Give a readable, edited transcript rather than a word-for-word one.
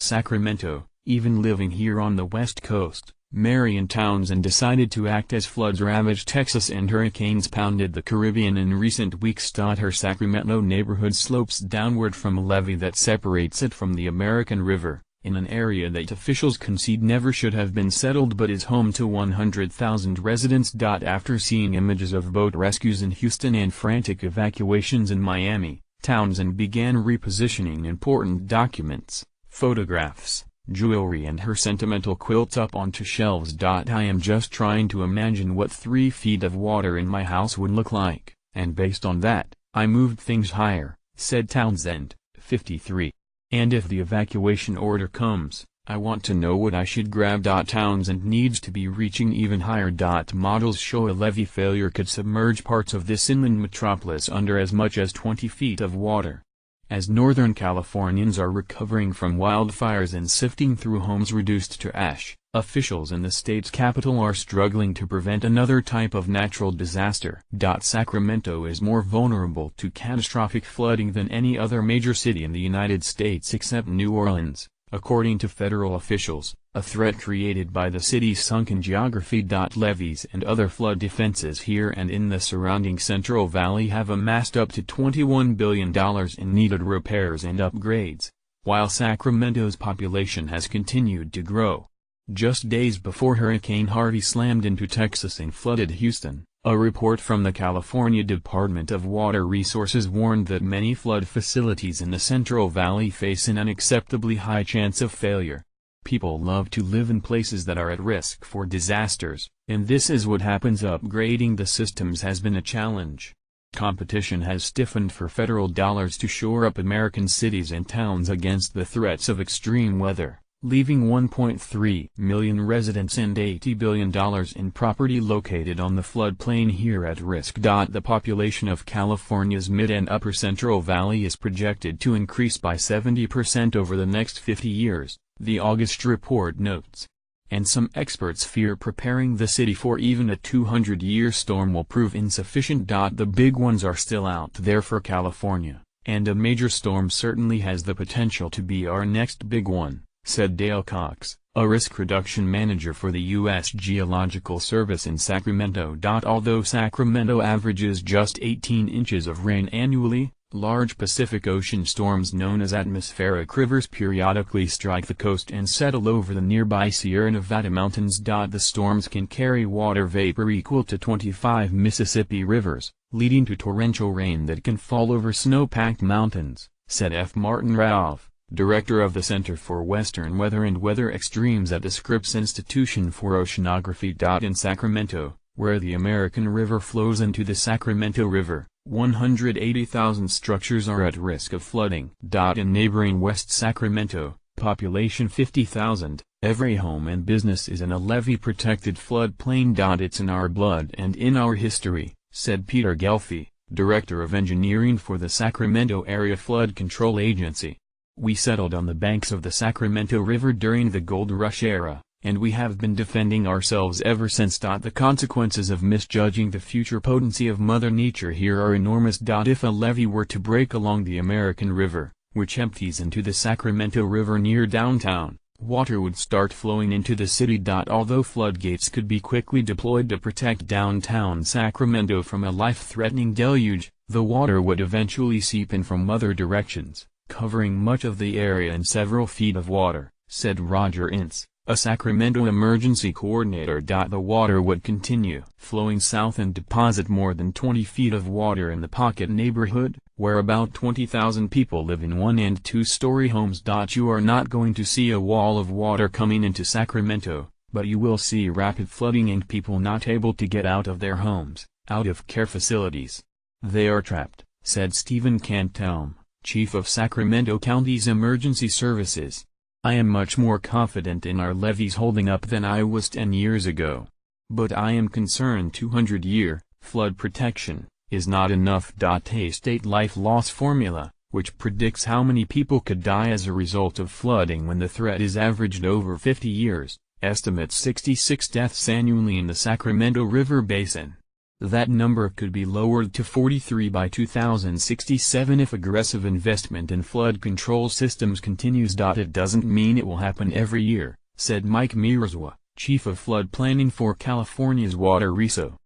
Sacramento, even living here on the West Coast, Marion Townsend decided to act as floods ravaged Texas and hurricanes pounded the Caribbean in recent weeks. Her Sacramento neighborhood slopes downward from a levee that separates it from the American River, in an area that officials concede never should have been settled but is home to 100,000 residents. After seeing images of boat rescues in Houston and frantic evacuations in Miami, Townsend began repositioning important documents, photographs, jewelry and her sentimental quilts up onto shelves. I am just trying to imagine what 3 feet of water in my house would look like, and based on that, I moved things higher, said Townsend, 53. And if the evacuation order comes, I want to know what I should grab. Townsend needs to be reaching even higher. Models show a levee failure could submerge parts of this inland metropolis under as much as 20 feet of water. As Northern Californians are recovering from wildfires and sifting through homes reduced to ash, officials in the state's capital are struggling to prevent another type of natural disaster. Sacramento is more vulnerable to catastrophic flooding than any other major city in the United States except New Orleans, according to federal officials, a threat created by the city's sunken geography. Levees and other flood defenses here and in the surrounding Central Valley have amassed up to $21 billion in needed repairs and upgrades, while Sacramento's population has continued to grow. Just days before Hurricane Harvey slammed into Texas and flooded Houston, a report from the California Department of Water Resources warned that many flood facilities in the Central Valley face an unacceptably high chance of failure. People love to live in places that are at risk for disasters, and this is what happens. Upgrading the systems has been a challenge. Competition has stiffened for federal dollars to shore up American cities and towns against the threats of extreme weather, leaving 1.3 million residents and $80 billion in property located on the floodplain here at risk. The population of California's mid and upper Central Valley is projected to increase by 70% over the next 50 years, the August report notes. And some experts fear preparing the city for even a 200-year storm will prove insufficient. The big ones are still out there for California, and a major storm certainly has the potential to be our next big one, said Dale Cox, a risk reduction manager for the U.S. Geological Service in Sacramento. Although Sacramento averages just 18 inches of rain annually, large Pacific Ocean storms known as atmospheric rivers periodically strike the coast and settle over the nearby Sierra Nevada mountains. The storms can carry water vapor equal to 25 Mississippi rivers, leading to torrential rain that can fall over snow-packed mountains, said F. Martin Ralph, director of the Center for Western Weather and Weather Extremes at the Scripps Institution for Oceanography. In Sacramento, where the American River flows into the Sacramento River, 180,000 structures are at risk of flooding. In neighboring West Sacramento, population 50,000, every home and business is in a levee-protected floodplain. It's in our blood and in our history, said Peter Gelfi, director of engineering for the Sacramento Area Flood Control Agency. We settled on the banks of the Sacramento River during the Gold Rush era, and we have been defending ourselves ever since. The consequences of misjudging the future potency of Mother Nature here are enormous. If a levee were to break along the American River, which empties into the Sacramento River near downtown, water would start flowing into the city. Although floodgates could be quickly deployed to protect downtown Sacramento from a life-threatening deluge, the water would eventually seep in from other directions, covering much of the area in several feet of water, said Roger Ince, a Sacramento emergency coordinator. The water would continue flowing south and deposit more than 20 feet of water in the Pocket neighborhood, where about 20,000 people live in 1- and 2-story homes. You are not going to see a wall of water coming into Sacramento, but you will see rapid flooding and people not able to get out of their homes, out of care facilities. They are trapped, said Stephen Cantelm, chief of Sacramento County's emergency services. I am much more confident in our levees holding up than I was 10 years ago. But I am concerned 200-year flood protection is not enough. A state life loss formula, which predicts how many people could die as a result of flooding when the threat is averaged over 50 years, estimates 66 deaths annually in the Sacramento River Basin. That number could be lowered to 43 by 2067 if aggressive investment in flood control systems continues. It doesn't mean it will happen every year, said Mike Mirazwa, chief of flood planning for California's water reso.